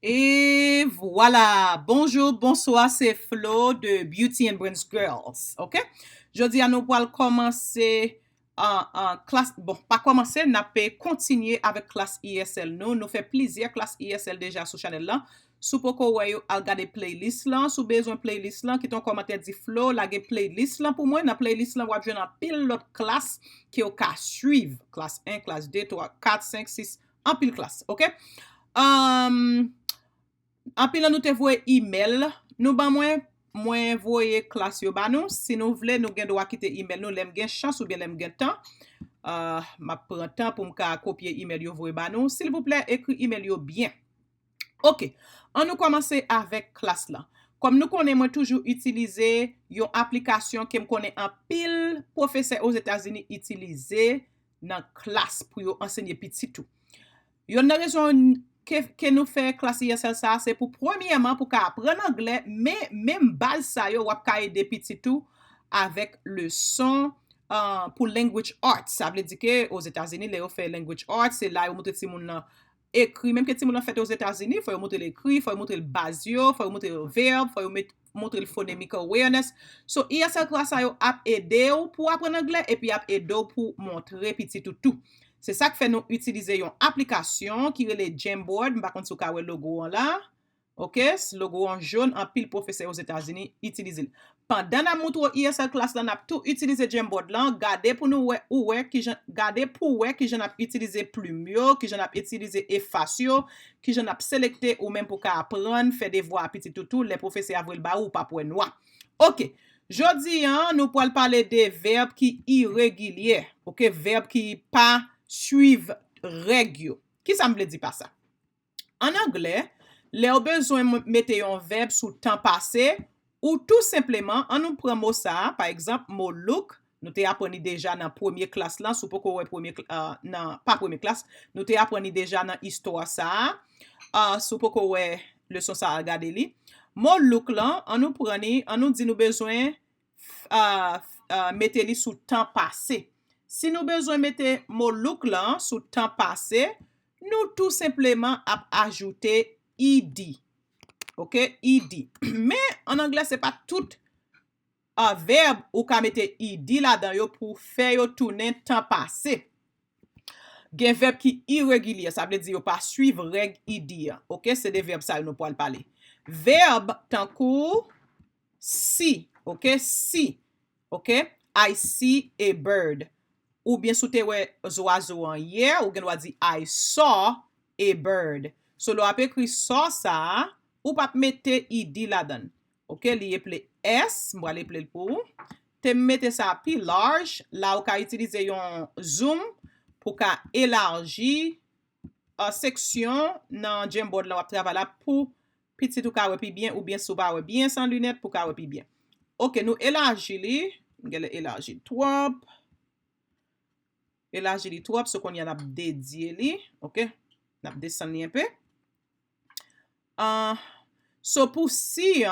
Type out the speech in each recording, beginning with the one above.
Et voilà, bonjour, bonsoir, c'est Flo de BeautyAndBrainsGirls, ok? Jodi an nou pral komanse en classe, bon, pas commencer, n'a pas continuer avec classe ESL nous fait plaisir classe ESL déjà sur channel là. Sou poko wè yo al gade playlist lan, sou bezon playlist lan, ki ton commentaire di Flo, la ge playlist lan pou mwen, nan playlist lan wap jwen an pile lot classe ki yo ka suiv, classe 1, classe 2, 3, 4, 5, 6, an pile classe, ok? Anpil nan nou te voye email, nou ban mwen voye klas yo ba nou, si nou vle nou gen do akite email nou, lem gen chans ou bien lem gen tan, ma pren tan pou mka kopye email yo voye ba nou, s'il vous plaît, ekri email yo bien. Ok, an nou komanse avek klas la. Kom nou konen mwen toujou utilize yon aplikasyon ke m konen an pil profeseur aux Etats-Unis utilize nan klas pou yo ensegnye pititou. Yon nan rezon que nous fait classe ESL ça, c'est pour premièrement pour apprendre anglais, mais même base ça yo wap ka aider petit tout avec le son pour language arts. Ça veut dire que aux États-Unis, les fait language arts, c'est là où montre ti moun écrit, même que ti moun fait aux États-Unis, faut montrer l'écrit, faut montrer le basio, faut montrer le verbe, faut montrer le phonemic awareness. So ESL class ça yo ap aider pour apprendre anglais et puis ap aider pour montrer petit tout. C'est ça qui fait nous utiliser une application qui est le Jamboard. Par contre, si vous avez le logo là, ok, ce logo en jaune, en pile professeur aux États-Unis utilise. Pendant la montre ESL class là, on a tout utilisé Jamboard là, gardez pour nous gardez pour ouais qui j'en a utilisé Plumio, qui j'en a utilisé Effacio, qui j'en a sélecté ou même pour apprendre, faire des voix petit tout, les professeurs avril ba ou pas pour noir. Ok. Jodi nous pourrons parler des verbes qui irréguliers, ok, verbes qui pas suivent règles. Qui ça me veut dire par ça? En anglais, les besoin mettre un verbe sous temps passé ou tout simplement, on nous prend mot ça, par exemple, mot look, nous t'ai appris déjà dans première classe là, sous pourquoi ouais premier non, pas première classe, nous t'ai appris déjà dans histoire ça, sous pourquoi ouais leçon ça regarder li. Mot look là, on nous prend on nous dit nous besoin mettre li sous temps passé. Si nous besoin mettre mot look là sous temps passé, nous tout simplement ajouter ed. OK, ed. Mais en anglais c'est pas tout verbe ou ka mettre ed là-dedans yo pour faire yo tourner temps passé. Gen verbe qui irrégulier, ça veut dire yo pas suivre règle ed. OK, c'est des verbes ça nous pourrons parler. Verbe tant que see, OK, see. OK, I see a bird. Ou bien sou te wè oiseau an hier, ou gen wè di I saw a bird. So lo ap ekri saw sa, ou pap mette ed la dan. Ok, li eple S, mwa li eple pou. Te mette sa pi large, la ou ka utilize yon zoom pou ka elargi seksyon nan Jamboard la wap travala pou pitit ou ka wè pi bien, ou bien sou ba wè bien sans lunette pou ka wè pi bien. Ok, nou elargi li, gen le elargi trop. Élargi li trop, ce qu'on y a n'a dédié li, ok? N'a descend li un peu. So pour si,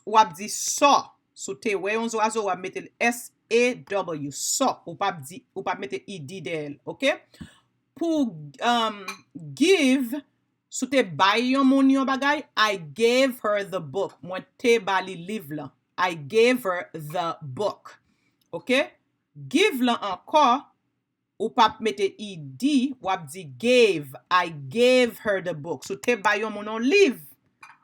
wap di saw. So te we on oiseau wap mette S-A-W, saw. Ou pas mette ed del, ok? Pour give, so te bay yon moun yon bagay, I gave her the book. Mwen te bali livre la. I gave her the book. Ok? Give lan encore, ou pas mette ed, wap di gave. I gave her the book. So te bayon mon live.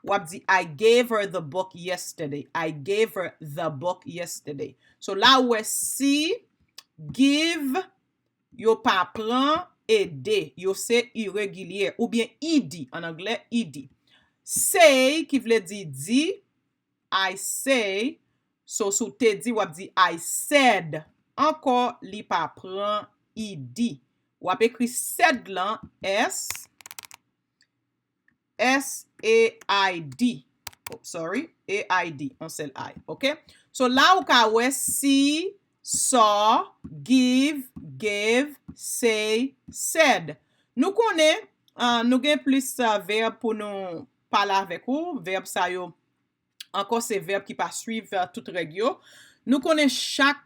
Wap di I gave her the book yesterday. I gave her the book yesterday. So la ou si, give, yo pa pran ede. Yo se irrégulier. Ou bien ed, en anglais ed. Say, ki vle di, I say. So sou te di, wap di I said. Encore li pa pran ed. Ou ap ekri said lan S-A-I-D. Oh, sorry. A-I-D. On sel I. OK? So la ou ka we see, saw, give, gave, say, said. Nou konen, nou gen plus verbe pou nou pala avek ou. Verbe sa yo. Encore se verbe ki pa suive tout regyo. Nous connaissons chaque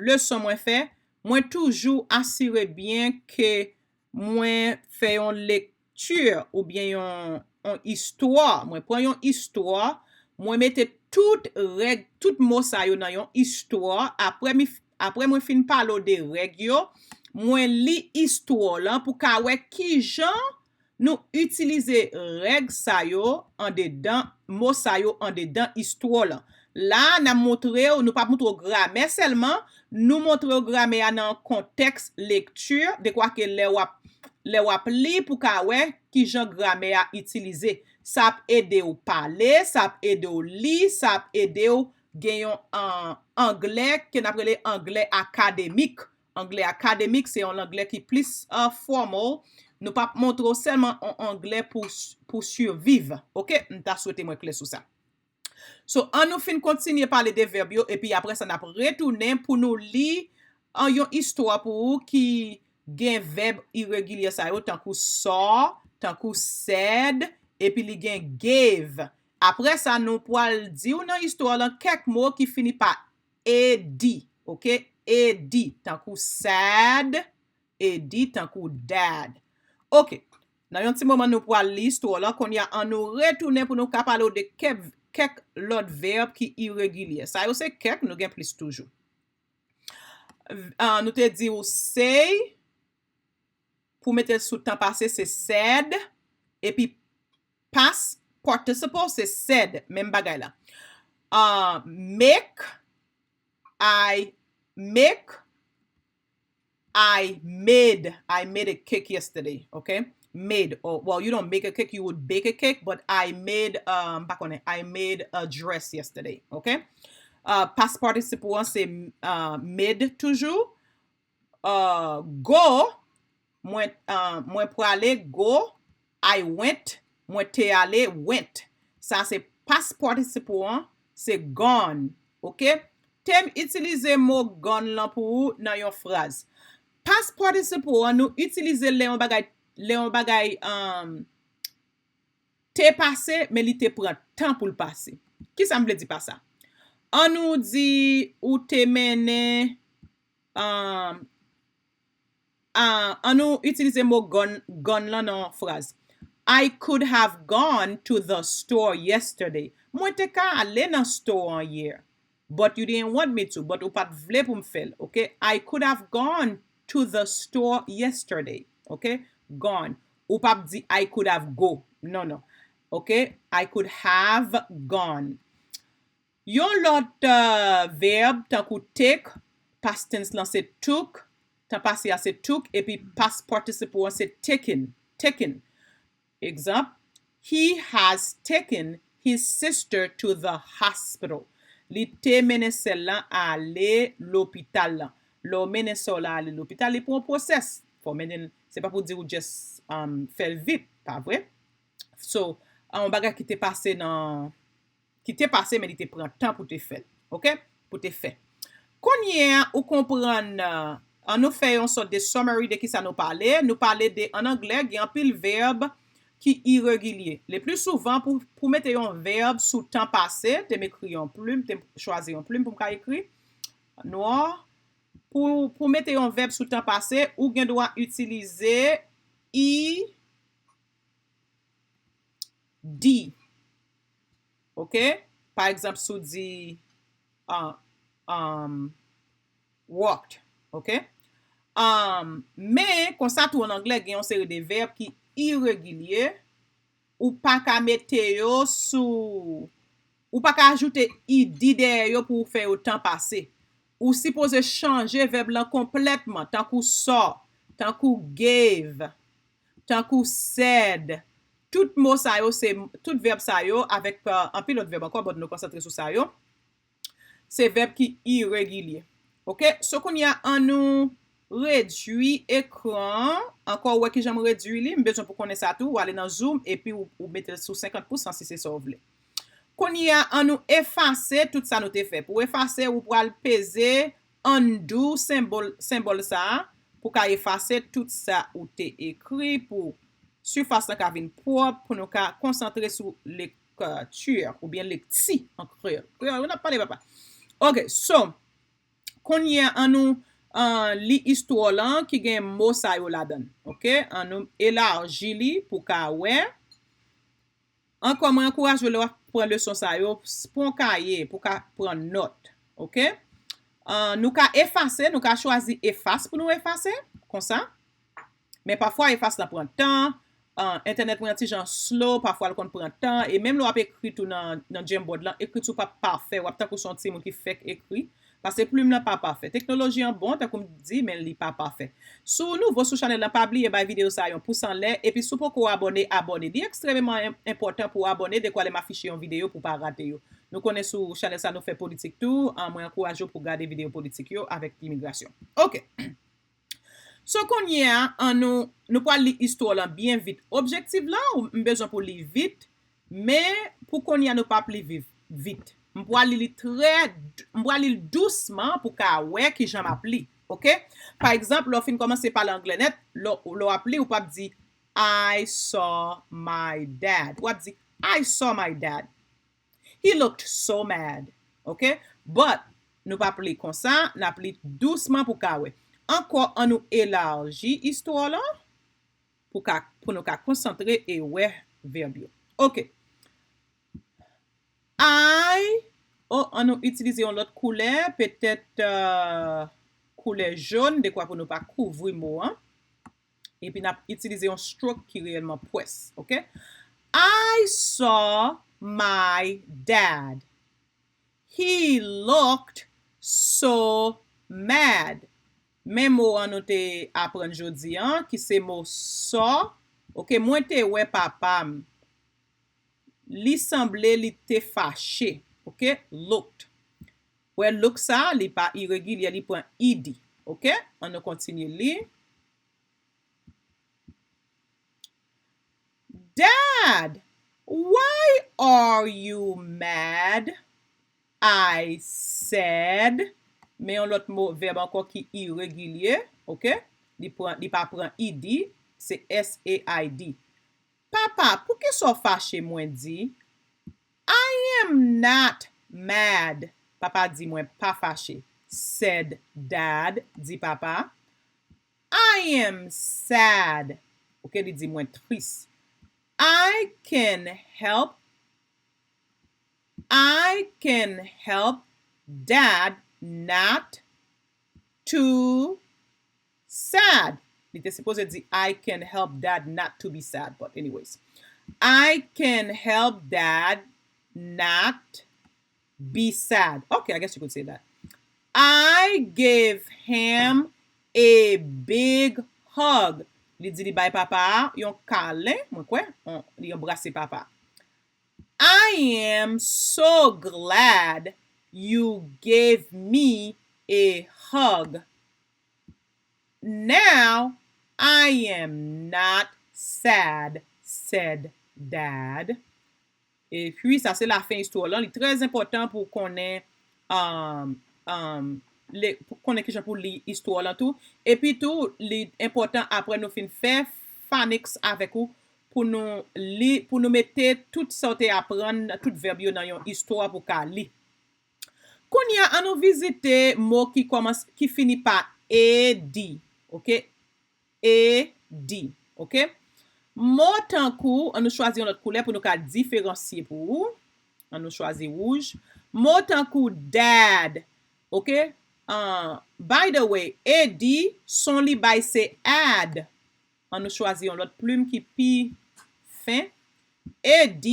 leçon moi fait, moi toujours assurer bien que mwen fè yon lecture ou bien yon histoire, mwen pran yon histoire, mwen mette tout mot sa yo nan yon histoire, apre mwen fin palo de reg yo, mwen li histoire lan pou ka wè ki jan nou utilize reg sa yo an dedan, mot sa yo an dedan histoire lan. La, nan montre ou, nou pa montre gramè selman, nou montre gramè nan konteks lecture, de kwa ke le wap li pou ka wè ki jan gramè a itilize. Sa ap ede ou pale, sa ap ede ou li, sa ap ede ou genyon anglais, ke naprele anglais akademik. Anglais akademik, se yon anglais ki plis formal. Nou pa montre ou selman an anglais pou survive. Ok? Nta souwete mwen kle sou sa. So, an nou fin kontinye pale de verb yo, epi apre sa nap retounen pou nou li an yon histwa pou ou ki gen verb irregular sa yo, tankou saw, tankou said, epi li gen gave. Apre sa nou poal di ou nan histwa lan kek mo ki fini pa ed, ok? Ed, tankou sad, ed, tankou dad. Ok, nan yon ti moment nou poal li histwa lan kon ya an nou retounen pou nou kapalo de kek lot verb ki irregular. Sa yo se kek, nou gen plis toujou. Nou te di ou say, pou mette sou tan pase se said, epi past participle se said, men bagay la. Make, I made a cake yesterday, okay? Made, or well, you don't make a cake, you would bake a cake, but I made I made a dress yesterday, okay? Past participle one c'est made toujours. Go, mwen pou ale go, I went, mwen te ale went. Ça c'est past participle one, c'est gone, okay? Tem utilize mot gone lan pou nan yon phrase. Past participle one nou utilize le yon bagay te pase, men li te pran tan pou l'pase. Ki sa mble di pa sa? An nou di ou te mene, an nou utilize mo gone lan nan phrase. I could have gone to the store yesterday. Mwen te ka ale nan store an yer, but you didn't want me to, but ou pat vle pou m'fel, okay? I could have gone to the store yesterday, okay? Gone. Ou pap di I could have go. No. Okay? I could have gone. Yon lot verb tankou take, past tense lan se took, tan pase a se took, epi past participle an se taken. Example, he has taken his sister to the hospital. Li te mene sel lan ale l'hopital lan. Lo mene sol la ale l'hopital, li pou an proses. For menen, se pa pou di ou just fel vit, pa vre? So, an baga ki te pase men li te pran tan pou te fel. Ok? Pou te fe. Konye ou kompran, an nou fe yon sort de summary de ki sa nou pale de, an anglais, gen anpil verb ki irregulier. Le plus souvent, pou mette yon verb sou tan pase, te m'ekri yon plume, te chwazi yon plume pou mka ekri, noir. Pour mette yon verb sou tan pase, ou gen doit utilize ed. Ok? Par exemple, sou di walked. Ok? Mais, kon sa tou en anglais, gen yon seri de verb ki irregulier, ou pa ka mette yo sou, ou pa ka ajoute ed der yo pou fe yo tan pase. Ou si pose changer verb lan kompletman, tankou saw, tankou gave, tankou said. Tout mot sa yo, tout verb sa yo, avec anpil lot verb encore, but nou konsentre sou sa yo, se verb ki irregulier. Ok? So kon ya an nou redwi ekran, encore wè ki jam redwi li, mbejon pou konen sa tou, ou ale nan zoom, epi ou mette sou 50% si se so vle. Kon ya an nou efase tout sa nou te fe. Pou efase ou pou al peze undo symbol sa pou ka efase tout sa ou te ekri pou surface la ka vin propre pou nou ka konsantre sou lecture ou bien lecti en créole. On a parlé papa. Ok, so kon ya an nou li histoire lan ki gen mot sa yo la dan. OK? An nou élargi li pou ka wè. Encore moi encourage le prendre leçon ça yo pour un cahier pour prendre note. OK? Nous ka effacer, nous ka choisir efface pour nous effacer comme ça. Mais parfois efface ça prend temps. Internet prend petit genre slow, parfois le compte prend temps et même l'on écrit tout dans Jamboard là, écrit tout pas parfait, ou tant que son petit monde qui fait écrit parce que plume là pas parfait. Technologie en bon, comme dit mais li pas parfait. Sous nouveau sur channel là pas oublier ba vidéo ça yon pouce en l'air et puis sous pour abonner, c'est extrêmement important pour abonner de quoi les m'afficher en vidéo pour pas rater yo. Nous connaissons sur channel ça nous fait politique tout, moi encourage pour regarder vidéo politique yo avec l'immigration. OK. So qu'on y a, nous pas lire histoire là bien vite. Objectif là, ou besoin pour lire vite, mais pour qu'on y a nous pas lire vite. M'poa lire doucement pour ka ouais qui j'en appli. OK? Par exemple, l'on fin commencer par l'anglais net, l'on appli ou pas dit I saw my dad. Ou dit I saw my dad. He looked so mad. OK? But nous pas appli comme ça, n'appli doucement pour ka ouais. Encore on nous élargi histoire là pour nous concentrer et ouais verbe. OK. On nous utiliser une autre couleur, peut-être couleur jaune, de quoi pour nous pas couvrir mot hein? Et puis nous utiliser un stroke qui réellement presse, OK? I saw my dad. He looked so mad. Même mot an nou te apprendre jodi an, qui c'est mot so. OK, mwen te wè papam. Li semble li te fâché. OK, looked. Ouais, look ça, li pa irregular, li point id. OK, on nou continue li. Dad, why are you mad? I said. Mais on l'autre mot verbe encore qui irrégulier, OK? Li pa prend id, c'est SAID. Papa, pour que so fâché mwen di? I am not mad. Papa dit mwen pas fâché. Said dad, dit papa. I am sad. OK, li dit mwen triste. I can help dad not to sad. It is supposed to say I can help dad not to be sad, but anyways. I can help dad not be sad. Okay, I guess you could say that. I gave him a big hug. Li di li bay papa, yon câlin, mwen kwe, li embrasse papa. I am so glad you gave me a hug. Now I am not sad, said dad. Et puis, ça c'est la fin histoire là. C'est très important pour qu'on ait pour lire histoire là tout. Et puis tout, l'important après nous fin faire phonics avec vous pour nous mettre toutes sortes apprendre tout verbe dans une histoire pour qu'à lire. Qu'on y a à nous visiter mot qui finit par ed, OK? Ed, OK? Mot tant coup, on nous choisit notre couleur pour nous différencier pour vous. On nous choisit rouge. Mot tant coup dad, OK? By the way, ed son li by c'est add. On nous choisit l'autre plume qui pi fin. Ed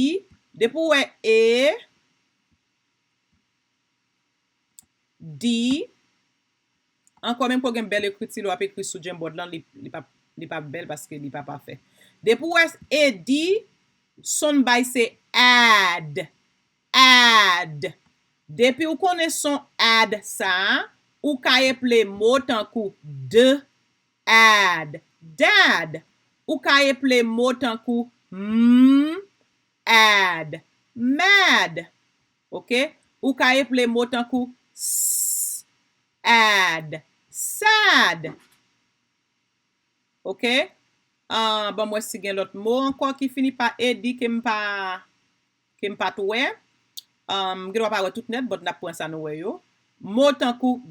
depuis e D. Encore même pour une belle écriture, on a écrit sur Jamboard là, il pas belle parce que il pas parfait. Depuis ed son by c'est add. Add. Depuis ou connaît son add ça, ou ka appelé mot tant coup de add. Dad. Ou ka appelé mot tant coup add. Mad. OK? Ou ka appelé mot tant coup add. Sad. OK? Bon, moi, si gen l'autre mot encore qui finit par ed qui m'pa toué. Gè pas tout net, but n'a point ça nou yo. Mot tant coup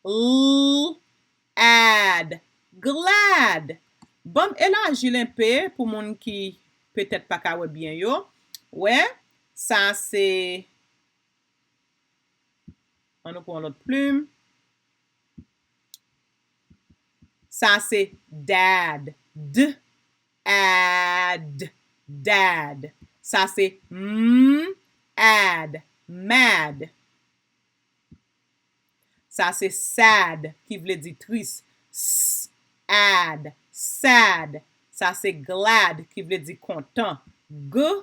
Glad. Glad. Bon, élargir un peu pour moun qui peut-être pas ka bien yo. Ouais, ça c'est... On nous prend l'autre plume. Ça c'est dad. Ad. Dad. Ça c'est ad. Mad. Ça c'est sad qui veut dire triste. Ad. Sad. Ça c'est glad qui veut dire content. Glad.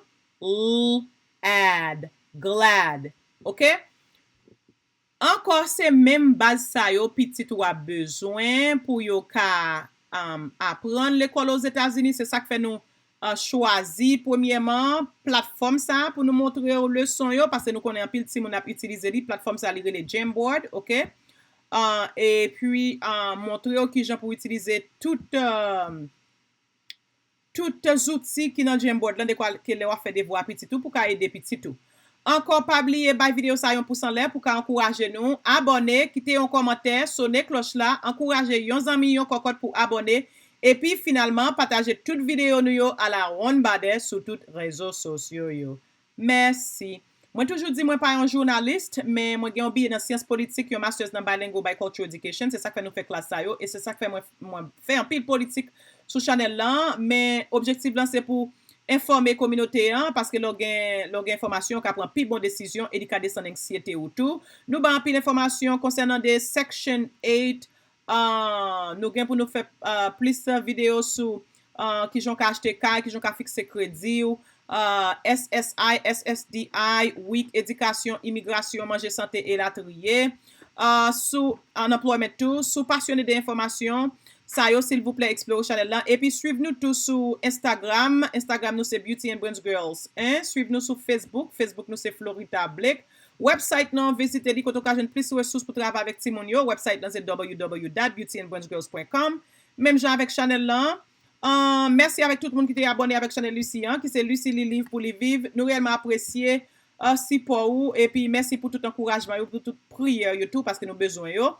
Glad. OK? Encore c'est même base ça yo petit ou a besoin pour yo ka apprendre l'école aux États-Unis, c'est ça que fait nous choisir premièrement plateforme ça pour nous montrer aux leçons yo parce que nous connaissons pile si on a utilisé les plateformes ça les Jamboard, OK? Et puis montrer qui gens pour utiliser toutes outils qui dans Jamboard là de quoi que les faire des voix petit tout pour aider petit tout. Encore pas oublier bay vidéo ça 1% l'air pour encourager nous, abonner, quitter un commentaire, sonner cloche là, encourager yon zami yon cocotte pour abonner et puis finalement partager toute vidéo nous yo à la ronde badè sur toutes réseaux sociaux yo. Merci. Moi toujours dis moi pas un journaliste mais moi gen un billet dans sciences politiques, un master's dans bilingual bicultural education, c'est ça que fait nous fait classe ça yo et c'est ça que fait moi fait un pile politique sur channel là mais objectif là c'est pour informer communauté parce que l'on gain information qui prend plus bonne décision et qui descend anxiété autour. Nous ba pile information concernant des section 8 nous gain pour nous faire plus vidéo sur qui j'ont acheter car qui j'ont fixer crédit SSI, SSDI, WIC, éducation, immigration, manger santé et la trier sous en employment tout, sous passionné d'information. Ça yo, s'il vous plaît, explorez channel là. Et puis, suivez-nous tous sur Instagram. Instagram, nous, c'est BeautyAndBrainsGirls. Suivez-nous sur Facebook. Facebook, nous, c'est Florida Blake. Website, non, visitez-les quand on a plus de ressources pour travailler avec Timonio. Website, c'est www.beautyandbrainsgirls.com. Même genre avec channel là. Merci avec tout le monde qui est abonné avec channel Lucie, qui c'est Lucie li livre pour les vivre. Nous réellement apprécier si POU. Et puis, merci pour tout encouragement, pour toute prière, tout, parce que nous avons besoin, yo.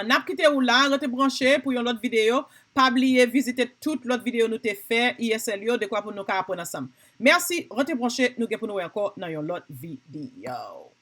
N'a quitté ou là, restez branché pour une autre vidéo. Pas oublier visiter toute l'autre vidéo nous t'ai fait ESL de quoi pour nous apprendre ensemble. Merci, restez branché, nous pour nous encore dans une autre vidéo.